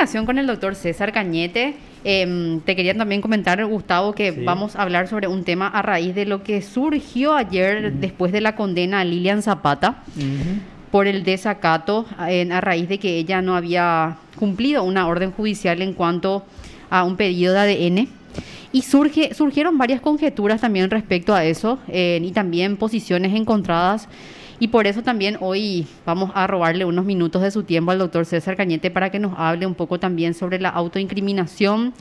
comunicación con el doctor César Cañete. Te quería también comentar, Gustavo, que Sí. vamos a hablar sobre un tema a raíz de lo que surgió ayer después de la condena a Lilian Zapata Ujú. por el desacato a raíz de que ella no había cumplido una orden judicial en cuanto a un pedido de ADN. Y surgieron varias conjeturas también respecto a eso y también posiciones encontradas. Y por eso también hoy vamos a robarle unos minutos de su tiempo al doctor César Cañete para que nos hable un poco también sobre la autoincriminación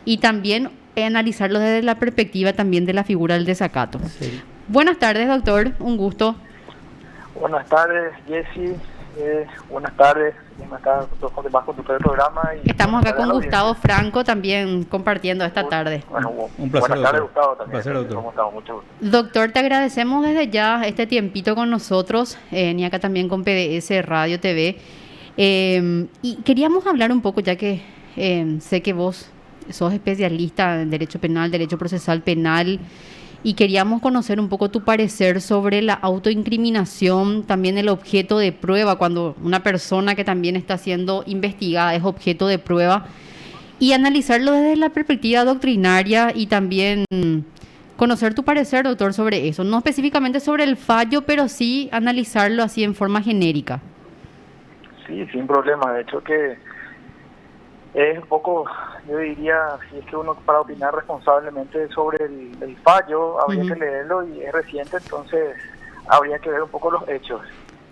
y también analizarlo desde la perspectiva también de la figura del desacato. Sí. Buenas tardes, doctor. Un gusto. Buenas tardes, Jessy. Buenas tardes. Buenas tardes a todos los demás conductores del programa. Y Estamos buenas acá tardes a con la Gustavo audiencia. Franco también compartiendo esta tarde. Bueno, Un placer, buenas tardes, doctor. Gustavo, Un también. placer, doctor. ¿Cómo estamos? Mucho gusto. Doctor, te agradecemos desde ya este tiempito con nosotros, y acá también con PDS Radio TV. Y queríamos hablar un poco, ya que sé que vos sos especialista en derecho penal, derecho procesal penal, y queríamos conocer un poco tu parecer sobre la autoincriminación, también el objeto de prueba, cuando una persona que también está siendo investigada es objeto de prueba, y analizarlo desde la perspectiva doctrinaria y también conocer tu parecer, doctor, sobre eso. No específicamente sobre el fallo, pero sí analizarlo así en forma genérica. Sí, sin problema. De hecho que es un poco, yo diría, si es que uno para opinar responsablemente sobre el fallo, habría que leerlo y es reciente, entonces habría que ver un poco los hechos.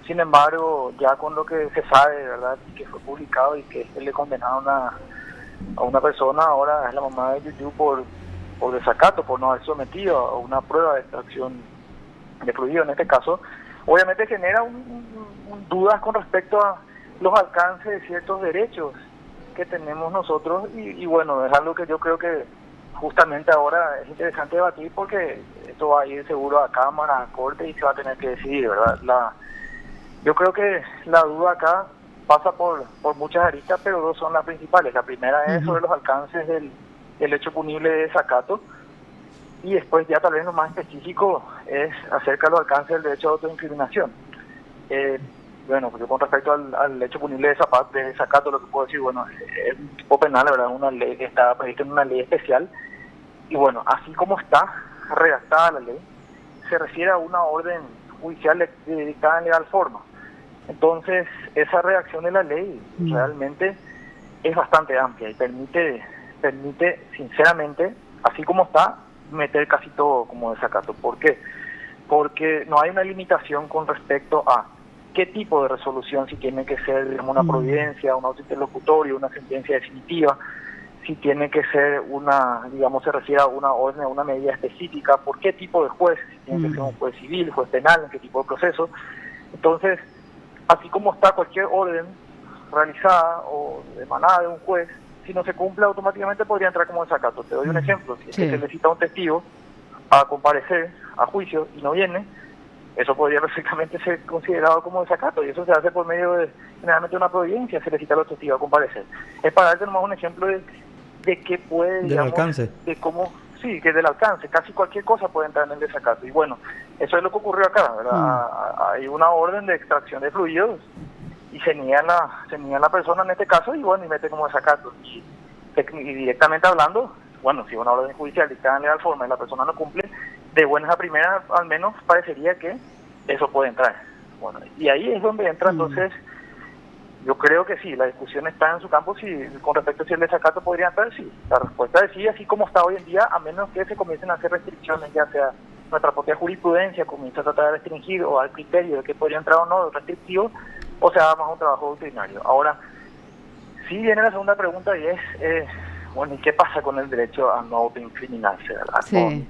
Sin embargo, ya con lo que se sabe, ¿verdad?, que fue publicado y que le condenaron a una persona, ahora es la mamá de Yuyu por desacato, por no haber sometido a una prueba de extracción de fluido en este caso, obviamente genera dudas con respecto a los alcances de ciertos derechos que tenemos nosotros y bueno, es algo que yo creo que justamente ahora es interesante debatir porque esto va a ir seguro a Cámara, a Corte y se va a tener que decidir, ¿verdad? Yo creo que la duda acá pasa por muchas aristas, pero dos son las principales. La primera es sobre los alcances del hecho punible de desacato y después ya tal vez lo más específico es acerca de los alcances del derecho de autoincriminación. Bueno, pues yo con respecto al hecho punible de desacato, lo que puedo decir, bueno, es un tipo penal, la verdad, una ley que está prevista en una ley especial y bueno, así como está redactada la ley, se refiere a una orden judicial dictada en legal forma. Entonces, esa redacción de la ley realmente es bastante amplia y permite, sinceramente, así como está, meter casi todo como desacato. ¿Por qué? Porque no hay una limitación con respecto a qué tipo de resolución, si tiene que ser, digamos, una providencia, un auto interlocutorio, una sentencia definitiva, si tiene que ser una, digamos, se refiere a una orden, a una medida específica, por qué tipo de juez, si tiene que ser un juez civil, juez penal, en qué tipo de proceso. Entonces, así como está cualquier orden realizada o emanada de un juez, si no se cumple automáticamente podría entrar como desacato. Te doy un ejemplo, si es que se le cita a un testigo a comparecer a juicio y no viene, eso podría perfectamente ser considerado como desacato y eso se hace por medio de generalmente una providencia, se le cita a los testigos a comparecer. Es para darte nomás un ejemplo de qué puede, Del digamos, alcance. de cómo, sí, que del alcance, casi cualquier cosa puede entrar en el desacato. Y bueno, eso es lo que ocurrió acá, ¿verdad? Hay una orden de extracción de fluidos y se niega la persona en este caso y bueno, y mete como desacato. Y directamente hablando, bueno, si una orden judicial dictada en legal forma y la persona no cumple, de buenas a primeras al menos parecería que eso puede entrar. Bueno, y ahí es donde entra entonces. Yo creo que sí, la discusión está en su campo, si con respecto a si el desacato podría entrar, sí. La respuesta es sí, así como está hoy en día, a menos que se comiencen a hacer restricciones, ya sea nuestra propia jurisprudencia comienza a tratar de restringir o al criterio de que podría entrar o no restrictivo, o sea, más un trabajo doctrinario. Ahora, sí viene la segunda pregunta y es, bueno, ¿y qué pasa con el derecho a no autoincriminarse, verdad? Sí.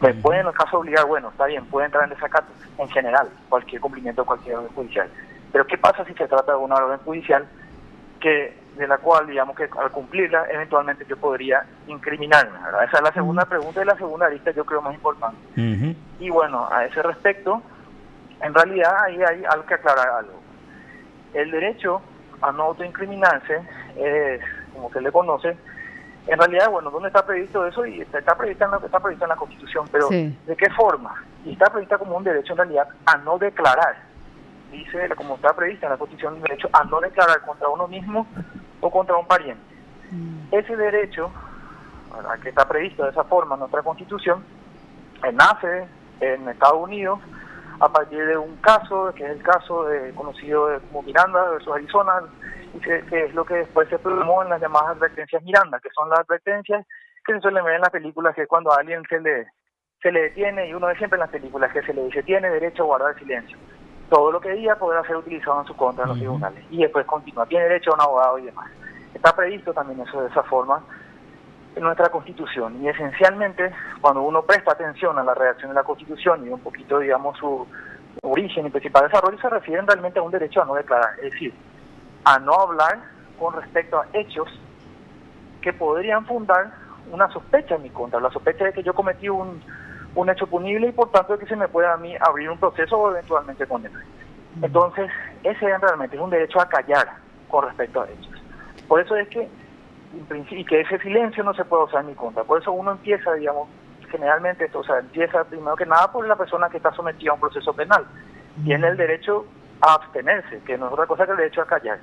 ¿Me puede en el caso obligar? Bueno, está bien, puede entrar en desacato, en general, cualquier cumplimiento de cualquier orden judicial. Pero ¿qué pasa si se trata de una orden judicial de la cual, digamos que al cumplirla, eventualmente yo podría incriminarme, ¿verdad? Esa es la segunda pregunta y la segunda arista yo creo más importante. Y bueno, a ese respecto, en realidad ahí hay algo que aclarar algo. El derecho a no autoincriminarse es, como se le conoce, en realidad, bueno, ¿dónde está previsto eso? Y está previsto en la Constitución, pero Sí. ¿de qué forma? Y está prevista como un derecho en realidad a no declarar. Dice, como está prevista en la Constitución, el derecho a no declarar contra uno mismo o contra un pariente. Ese derecho, ¿verdad?, que está previsto de esa forma en nuestra Constitución, nace en Estados Unidos a partir de un caso, que es el caso conocido como Miranda versus Arizona, y que es lo que después se plasmó en las llamadas advertencias Miranda, que son las advertencias que se suelen ver en las películas, que es cuando a alguien se le detiene, y uno ve siempre en las películas que se le dice, tiene derecho a guardar silencio. Todo lo que diga podrá ser utilizado en su contra en los tribunales. Y después continúa, tiene derecho a un abogado y demás. Está previsto también eso de esa forma en nuestra Constitución. Y esencialmente, cuando uno presta atención a la redacción de la Constitución y un poquito, digamos, su origen y principal desarrollo, se refieren realmente a un derecho a no declarar. Es decir, a no hablar con respecto a hechos que podrían fundar una sospecha en mi contra. La sospecha de que yo cometí un hecho punible y por tanto de que se me pueda a mí abrir un proceso o eventualmente condenar. Entonces, ese realmente es un derecho a callar con respecto a hechos. Por eso es que, en principio, y que ese silencio no se puede usar en mi contra. Por eso uno empieza, digamos, generalmente esto, o sea, empieza primero que nada por la persona que está sometida a un proceso penal. Tiene el derecho a abstenerse, que no es otra cosa que el derecho a callar.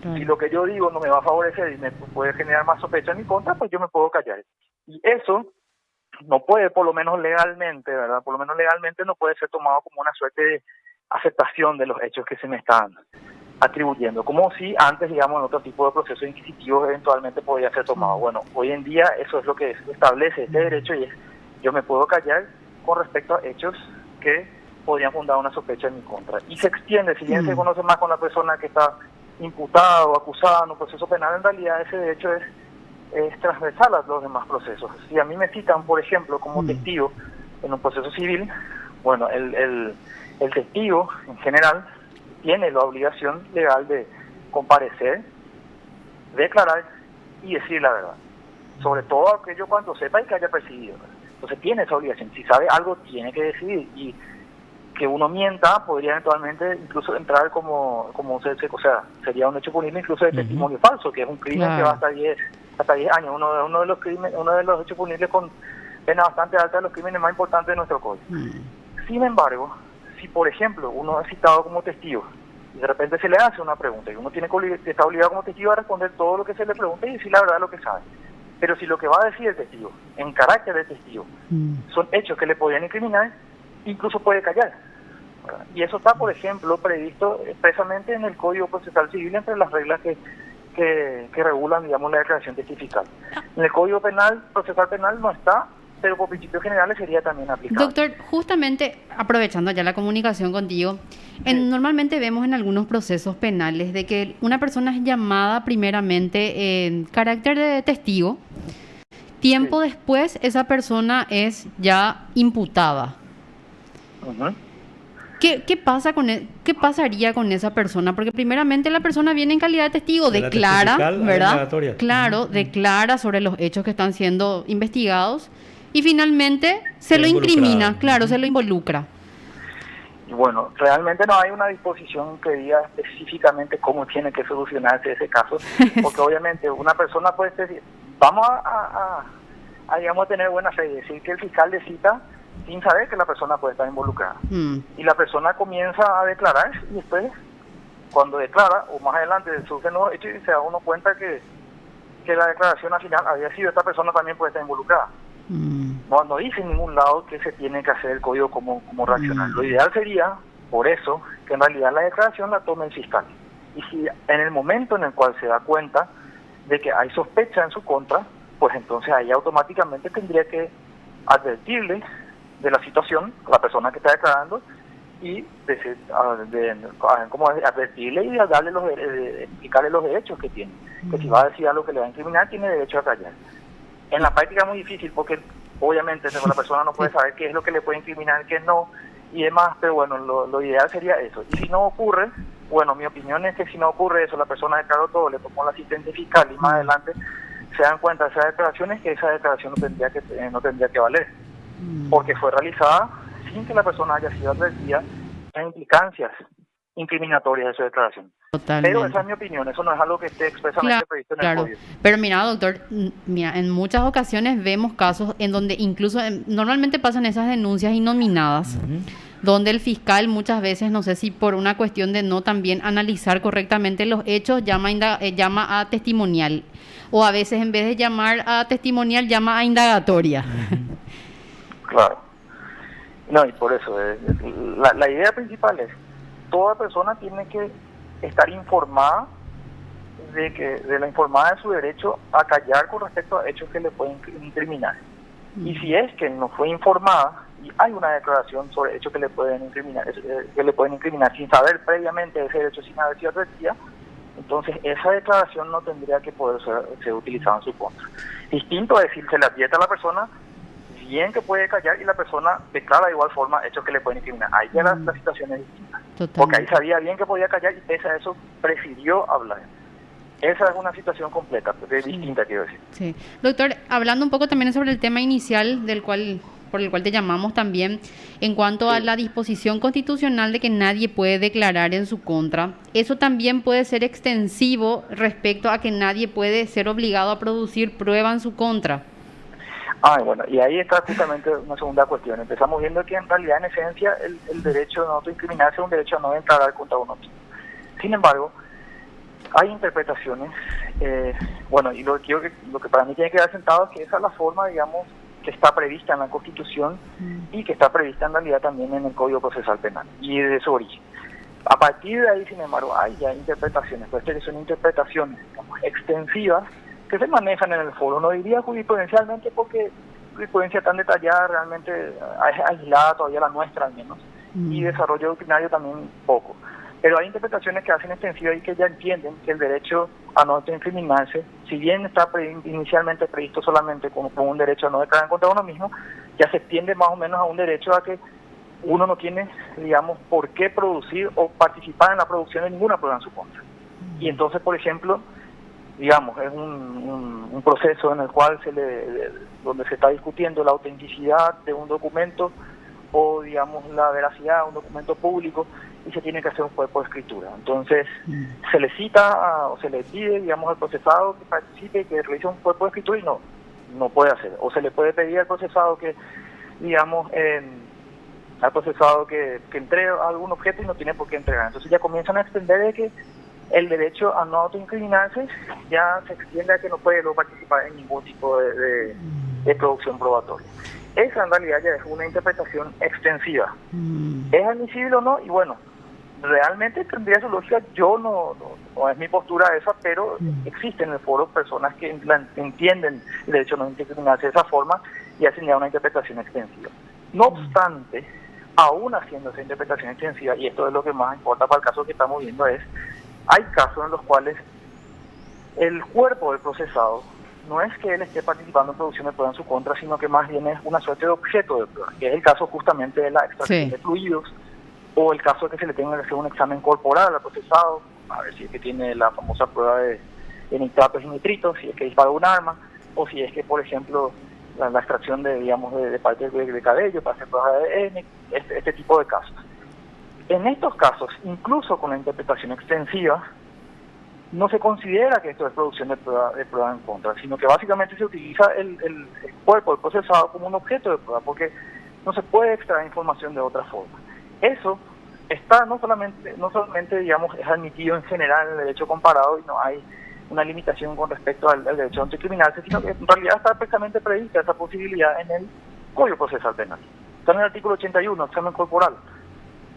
Si lo que yo digo no me va a favorecer y me puede generar más sospecha en mi contra, pues yo me puedo callar. Y eso no puede, por lo menos legalmente, ¿verdad? Por lo menos legalmente no puede ser tomado como una suerte de aceptación de los hechos que se me están atribuyendo, como si antes, digamos, en otro tipo de procesos inquisitivos eventualmente podía ser tomado. Bueno, hoy en día eso es lo que establece este derecho, y es, yo me puedo callar con respecto a hechos que podrían fundar una sospecha en mi contra. Y se extiende, si bien se conoce más con la persona que está imputada o acusada en un proceso penal, en realidad ese derecho es transversal a los demás procesos. Si a mí me citan, por ejemplo, como testigo en un proceso civil, bueno, el testigo en general tiene la obligación legal de comparecer, declarar y decir la verdad, sobre todo aquello cuando sepa y que haya percibido. Entonces tiene esa obligación. Si sabe algo, tiene que decidir, y que uno mienta podría eventualmente incluso entrar como o sea, sería un hecho punible incluso de testimonio falso, que es un crimen que va hasta 10 años, uno de los hechos punibles con pena bastante alta, de los crímenes más importantes de nuestro código. Sin embargo, si por ejemplo uno es citado como testigo y de repente se le hace una pregunta y uno está obligado como testigo a responder todo lo que se le pregunte y decir la verdad lo que sabe, pero si lo que va a decir el testigo en carácter de testigo son hechos que le podrían incriminar, incluso puede callar, ¿verdad? Y eso está, por ejemplo, previsto expresamente en el Código Procesal Civil, entre las reglas que regulan, digamos, la declaración testifical. En el Código Procesal Penal no está, pero por principios generales sería también aplicable. Doctor, justamente aprovechando ya la comunicación contigo, normalmente vemos en algunos procesos penales de que una persona es llamada primeramente en carácter de testigo, tiempo después esa persona es ya imputada. ¿Qué pasaría con esa persona? Porque primeramente la persona viene en calidad de testigo, declara, ¿verdad? Claro, declara sobre los hechos que están siendo investigados y finalmente se lo incrimina, claro, se lo involucra. Y bueno, realmente no hay una disposición que diga específicamente cómo tiene que solucionarse ese caso, porque obviamente una persona puede decir, vamos a digamos, tener buena fe y decir que el fiscal le cita sin saber que la persona puede estar involucrada. Y la persona comienza a declarar, y después, cuando declara, o más adelante surge nuevos hechos, y se da uno cuenta que la declaración al final había sido, esta persona también puede estar involucrada. No dice en ningún lado que se tiene que hacer el código como reaccionar. Lo ideal sería, por eso, que en realidad la declaración la tome el fiscal. Y si en el momento en el cual se da cuenta de que hay sospecha en su contra, pues entonces ahí automáticamente tendría que advertirle de la situación a la persona que está declarando y como advertirle y darle explicarle los derechos que tiene. Que si va a decir algo que le va a incriminar, tiene derecho a callar. En la práctica es muy difícil porque obviamente la persona no puede saber qué es lo que le puede incriminar, qué no y demás, pero bueno, lo ideal sería eso. Y si no ocurre, bueno, mi opinión es que si no ocurre eso, la persona declaró todo, le tomó la asistencia fiscal y más adelante se dan cuenta de esas declaraciones, que esa declaración no tendría que valer, porque fue realizada sin que la persona haya sido advertida en implicancias incriminatorias de su declaración. Totalmente. Pero esa es mi opinión, eso no es algo que esté expresamente previsto en el código. Pero mira, doctor, en muchas ocasiones vemos casos en donde incluso normalmente pasan esas denuncias innominadas, donde el fiscal muchas veces, no sé si por una cuestión de no también analizar correctamente los hechos, llama a testimonial o a veces en vez de llamar a testimonial, llama a indagatoria. Claro. No, y por eso, la idea principal es, toda persona tiene que estar informada de su derecho a callar con respecto a hechos que le pueden incriminar. Y si es que no fue informada y hay una declaración sobre hechos que le pueden incriminar sin saber previamente ese derecho, sin haber sido advertida, entonces esa declaración no tendría que poder ser utilizada en su contra. Distinto es decir, se le advierte a la persona bien que puede callar y la persona declara de igual forma hechos que le pueden incriminar. Ahí ya la situación es distinta. Totalmente. Porque ahí sabía bien que podía callar y pese a eso prefirió hablar. Esa es una situación completa, distinta, quiero decir. Sí. Doctor, hablando un poco también sobre el tema inicial por el cual te llamamos también, en cuanto a la disposición constitucional de que nadie puede declarar en su contra, ¿eso también puede ser extensivo respecto a que nadie puede ser obligado a producir prueba en su contra? Bueno, y ahí está justamente una segunda cuestión. Empezamos viendo que en realidad, en esencia, el derecho a no autoincriminarse es un derecho a no declarar contra uno mismo. Sin embargo, hay interpretaciones, y lo que para mí tiene que quedar sentado es que esa es la forma, digamos, que está prevista en la Constitución y que está prevista en realidad también en el Código Procesal Penal y de su origen. A partir de ahí, sin embargo, hay ya interpretaciones, pues que son interpretaciones, digamos, extensivas que se manejan en el foro. No diría jurisprudencialmente porque jurisprudencia tan detallada realmente es aislada todavía la nuestra al menos, y desarrollo doctrinario también poco. Pero hay interpretaciones que hacen extensivas y que ya entienden que el derecho a no autoincriminarse, si bien está inicialmente previsto solamente como un derecho a no declarar contra uno mismo, ya se extiende más o menos a un derecho a que uno no tiene, digamos, por qué producir o participar en la producción de ninguna prueba en su contra. Y entonces, por ejemplo, digamos, es un proceso en el cual donde se está discutiendo la autenticidad de un documento o, digamos, la veracidad de un documento público y se tiene que hacer un cuerpo de escritura. Entonces, se le cita o se le pide, digamos, al procesado que participe y que realice un cuerpo de escritura y no puede hacer. O se le puede pedir al procesado que, digamos, al procesado que entregue algún objeto y no tiene por qué entregar. Entonces ya comienzan a extender de que el derecho a no autoincriminarse ya se extiende a que no puede luego participar en ningún tipo de producción probatoria. Esa en realidad ya es una interpretación extensiva. ¿Es admisible o no? Y bueno, realmente tendría su lógica. Yo no es mi postura esa, pero existen en el foro personas que entienden el derecho a no autoincriminarse de esa forma y hacen ya una interpretación extensiva. No obstante, aún haciendo esa interpretación extensiva, y esto es lo que más importa para el caso que estamos viendo, hay casos en los cuales el cuerpo del procesado no es que él esté participando en producción de prueba en su contra, sino que más bien es una suerte de objeto de prueba, que es el caso justamente de la extracción de fluidos, o el caso de que se le tenga que hacer un examen corporal al procesado, a ver si es que tiene la famosa prueba de nitratos y nitritos, si es que dispara un arma, o si es que, por ejemplo, la extracción de partes de cabello para hacer pruebas de ADN, este tipo de casos. En estos casos, incluso con la interpretación extensiva, no se considera que esto es producción de prueba en contra, sino que básicamente se utiliza el cuerpo del procesado como un objeto de prueba, porque no se puede extraer información de otra forma. Eso está no solamente digamos, es admitido en general en el derecho comparado y no hay una limitación con respecto al derecho a autoincriminarse, sino que en realidad está perfectamente prevista esa posibilidad en el Código Procesal Penal. Está en el artículo 81, examen corporal,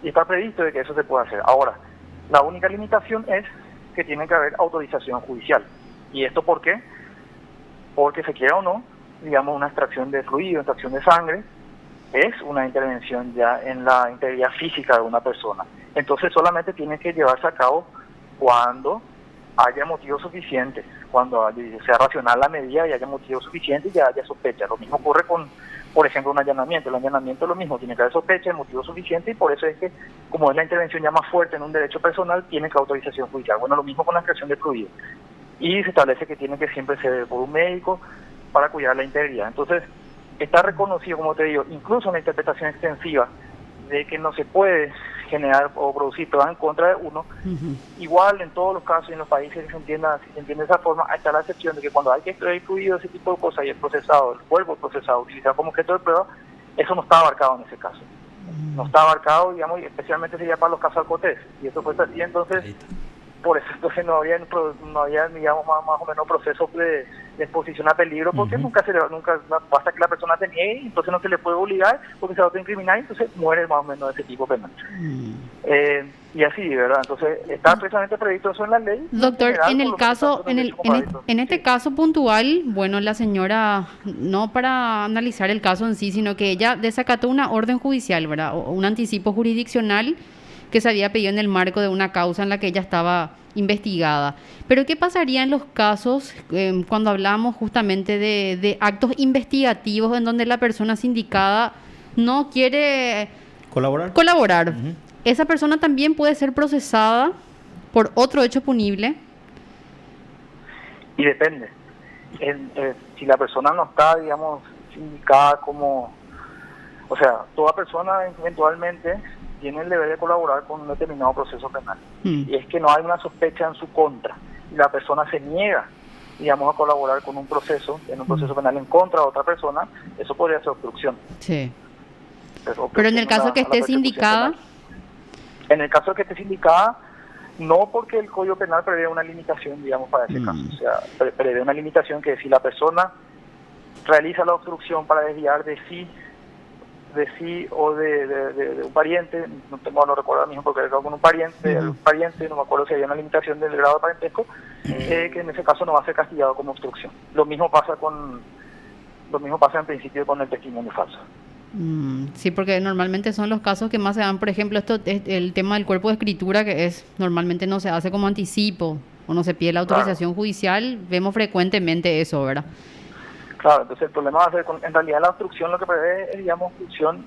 y está previsto de que eso se pueda hacer. Ahora, la única limitación es que tiene que haber autorización judicial. ¿Y esto por qué? Porque se quiera o no, digamos, una extracción de fluido, extracción de sangre, es una intervención ya en la integridad física de una persona. Entonces solamente tiene que llevarse a cabo cuando haya motivos suficientes, cuando sea racional la medida y haya motivos suficientes y ya haya sospecha. Lo mismo ocurre con, por ejemplo, un allanamiento. El allanamiento es lo mismo, tiene que haber sospecha, motivo suficiente, y por eso es que, como es la intervención ya más fuerte en un derecho personal, tiene que autorización judicial. Bueno, lo mismo con la extracción de fluido. Y se establece que tiene que siempre ser por un médico para cuidar la integridad. Entonces, está reconocido, como te digo, incluso una interpretación extensiva de que no se puede generar o producir pruebas en contra de uno. Igual en todos los casos y en los países que se entienda de esa forma, está la excepción de que cuando hay que extraer fluido, ese tipo de cosas, y el cuerpo procesado utilizado como objeto de prueba, eso no está abarcado en ese caso. No está abarcado, digamos, y especialmente sería para los casos al cotés. Y eso fue así, entonces por eso entonces no había digamos, más o menos procesos de exposición a peligro, porque nunca basta que la persona se niegue, entonces no se le puede obligar, porque se va a autoincriminar, entonces muere más o menos de ese tipo penal. Y así, ¿verdad? Entonces está precisamente previsto eso en la ley. Doctor, general, en por el lo caso, menos, en este caso puntual, bueno, la señora, no para analizar el caso en sí, sino que ella desacató una orden judicial, ¿verdad? O un anticipo jurisdiccional que se había pedido en el marco de una causa en la que ella estaba investigada. Pero ¿qué pasaría en los casos cuando hablamos justamente de actos investigativos en donde la persona sindicada no quiere colaborar? Esa persona también puede ser procesada por otro hecho punible. Y depende. Si la persona no está, digamos, sindicada como... O sea, toda persona eventualmente tiene el deber de colaborar con un determinado proceso penal. Y es que no hay una sospecha en su contra. Y la persona se niega, digamos, a colaborar con un proceso penal en contra de otra persona, eso podría ser obstrucción. Sí. Pero en el caso que esté sindicada... En el caso de que esté sindicada, no, porque el Código Penal prevé una limitación, digamos, para ese caso. O sea, prevé una limitación que si la persona realiza la obstrucción para desviar de sí o de un pariente, no recuerdo ahora mismo porque era con un pariente, no me acuerdo si había una limitación del grado de parentesco, que en ese caso no va a ser castigado como obstrucción. Lo mismo pasa en principio con el testimonio falso. Sí, porque normalmente son los casos que más se dan, por ejemplo, esto es el tema del cuerpo de escritura, que normalmente no se hace como anticipo o no se pide la autorización judicial, vemos frecuentemente eso, ¿verdad? Claro, entonces el problema va a ser, en realidad la obstrucción lo que prevé es, digamos, obstrucción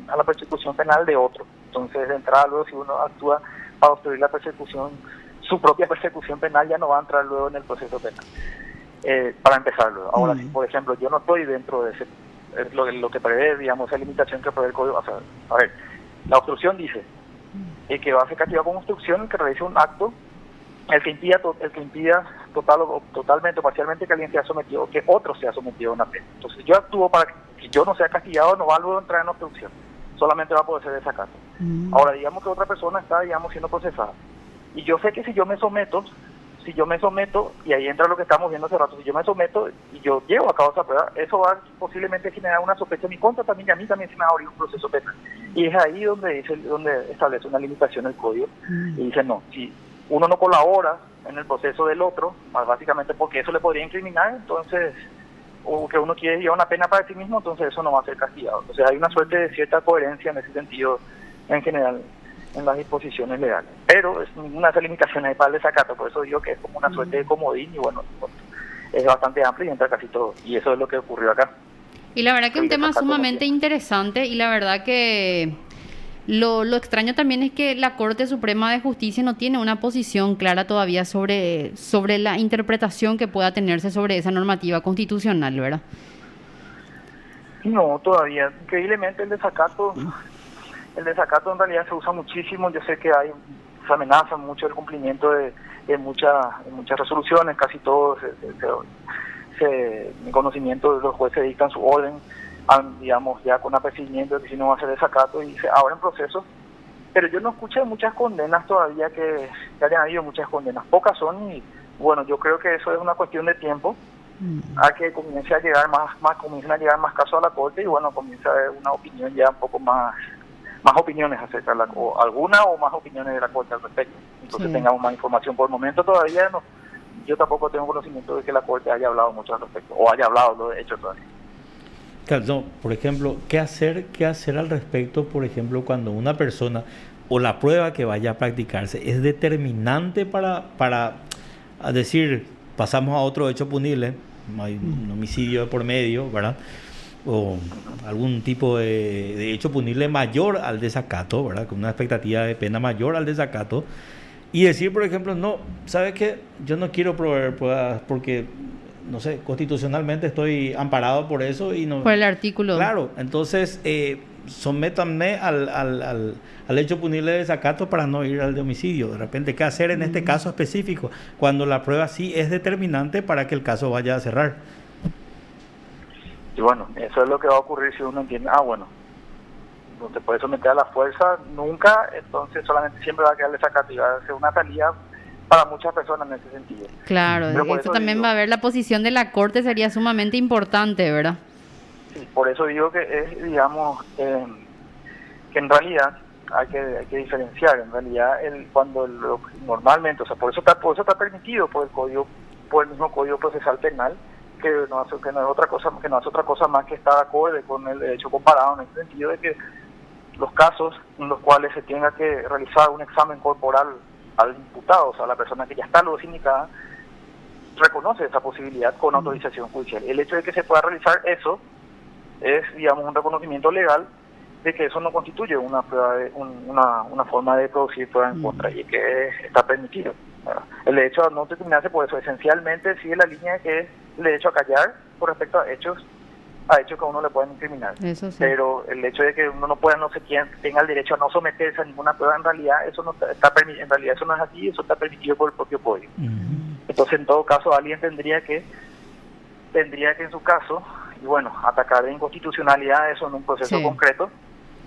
a la persecución penal de otro. Entonces, de entrada, luego, si uno actúa para obstruir la persecución, su propia persecución penal ya no va a entrar luego en el proceso penal. Para empezar luego. Ahora, si por ejemplo yo no estoy dentro de ese, lo que prevé, digamos, esa limitación que prevé el código, o sea, a ver, la obstrucción dice que va a ser castigado con obstrucción el que realice un acto, el que impida totalmente o parcialmente que alguien sea sometido o que otro sea sometido a una pena. Entonces yo actúo para que yo no sea castigado, no va luego a entrar en obstrucción, solamente va a poder ser desacato. Ahora digamos que otra persona está, digamos, siendo procesada y yo sé que si yo me someto, y ahí entra lo que estamos viendo hace rato, si yo me someto y yo llevo a cabo esa prueba, eso va posiblemente generar una sospecha en mi contra también, y a mí también se me va a abrir un proceso penal. Y es ahí donde establece una limitación el código, y dice no, si uno no colabora en el proceso del otro, más básicamente porque eso le podría incriminar, entonces, o que uno quiere llevar una pena para sí mismo, entonces eso no va a ser castigado. Entonces hay una suerte de cierta coherencia en ese sentido, en general, en las disposiciones legales. Pero es ninguna de esas limitaciones hay para el desacato, por eso digo que es como una suerte de comodín, y bueno, es bastante amplio y entra casi todo, y eso es lo que ocurrió acá. Y la verdad que es un tema sumamente interesante, y la verdad que lo extraño también es que la Corte Suprema de Justicia no tiene una posición clara todavía sobre la interpretación que pueda tenerse sobre esa normativa constitucional, ¿verdad? No, todavía. Increíblemente el desacato en realidad se usa muchísimo. Yo sé que se amenaza mucho el cumplimiento de muchas resoluciones, casi todos, mi conocimiento de los jueces dictan su orden, digamos, ya con apercibimiento de que si no va a ser desacato, y se abren procesos, pero yo no escuché muchas condenas todavía, que hayan habido muchas condenas, pocas son, y bueno, yo creo que eso es una cuestión de tiempo, a que comience a llegar comiencen a llegar más casos a la Corte, y bueno, comienza a haber una opinión ya un poco más opiniones acerca de alguna o más opiniones de la Corte al respecto, entonces tengamos más información. Por el momento todavía no, yo tampoco tengo conocimiento de que la Corte haya hablado mucho al respecto, o haya hablado, lo he hecho todavía. Claro, no, por ejemplo, ¿qué hacer al respecto, por ejemplo, cuando una persona o la prueba que vaya a practicarse es determinante para decir, pasamos a otro hecho punible, hay un homicidio de por medio, ¿verdad? O algún tipo de hecho punible mayor al desacato, ¿verdad? Con una expectativa de pena mayor al desacato, y decir, por ejemplo, no, ¿sabes qué? Yo no quiero proveer pruebas porque, no sé, constitucionalmente estoy amparado por eso y no... Por el artículo. Claro, entonces sométanme al hecho punible de desacato para no ir al de homicidio. De repente, ¿qué hacer en este caso específico? Cuando la prueba sí es determinante para que el caso vaya a cerrar. Y bueno, eso es lo que va a ocurrir si uno entiende, bueno, no te puedes someter a la fuerza nunca, entonces solamente siempre va a quedar desacato y va a ser una salida para muchas personas en ese sentido. Claro, Pero por eso eso también digo, va a ver la posición de la Corte, sería sumamente importante, ¿verdad? sí, por eso digo que es, digamos, que en realidad hay que diferenciar. En realidad, normalmente, o sea, por eso está permitido por el mismo Código Procesal Penal, que no hace otra cosa más que estar acorde con el derecho comparado, en el sentido de que los casos en los cuales se tenga que realizar un examen corporal al imputado, o sea, a la persona que ya está luego sindicada, reconoce esa posibilidad con autorización judicial. El hecho de que se pueda realizar eso es, digamos, un reconocimiento legal de que eso no constituye una prueba una forma de producir prueba en contra, y que está permitido, ¿verdad? El derecho a no determinarse, por eso esencialmente sigue la línea que es el derecho a callar con respecto a hechos que a uno le pueden incriminar. Eso sí. Pero el hecho de que uno no pueda, no sé quién, tenga el derecho a no someterse a ninguna prueba, en realidad eso no está permitido, en realidad eso no es así, eso está permitido por el propio código. Entonces, en todo caso, alguien tendría que en su caso, y bueno, atacar de inconstitucionalidad eso en un proceso concreto,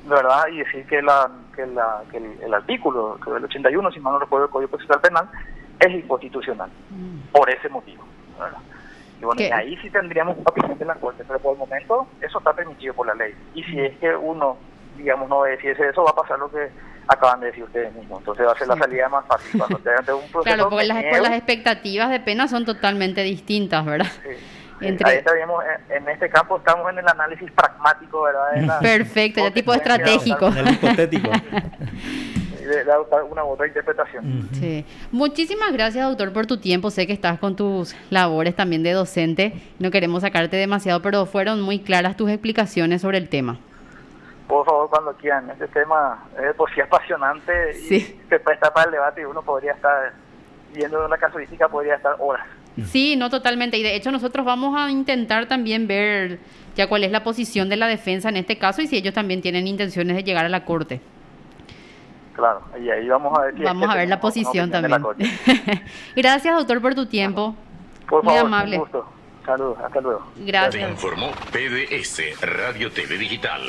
¿verdad? Y decir que el artículo, que el 81, si mal no recuerdo, del Código Procesal Penal, es inconstitucional, por ese motivo, ¿verdad? Y bueno, y ahí sí tendríamos un papel de la Corte, pero por el momento eso está permitido por la ley. Y si es que uno, digamos, no obedeciese eso, va a pasar lo que acaban de decir ustedes mismos. Entonces va a ser la salida más fácil cuando te ante un proceso. Claro, porque las expectativas de pena son totalmente distintas, ¿verdad? Sí. Ahí estaríamos, en este campo estamos en el análisis pragmático, ¿verdad? Perfecto, ya tipo estratégico. En el hipotético. De adoptar una u otra interpretación. Sí. Muchísimas gracias, doctor, por tu tiempo. Sé que estás con tus labores también de docente. No queremos sacarte demasiado, pero fueron muy claras tus explicaciones sobre el tema. Por favor, cuando quieran. Este tema es por sí apasionante y se presta para el debate, y uno podría estar viendo la casuística, podría estar horas. Sí, no, totalmente. Y de hecho nosotros vamos a intentar también ver ya cuál es la posición de la defensa en este caso y si ellos también tienen intenciones de llegar a la Corte. Claro, y ahí vamos a ver. Vamos a ver la posición también. Gracias, doctor, por tu tiempo. Por favor, muy amable. Un gusto. Saludos, hasta luego. Gracias. Te informó PBS Radio TV Digital.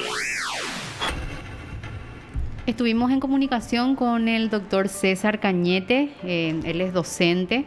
Estuvimos en comunicación con el doctor César Cañete, él es docente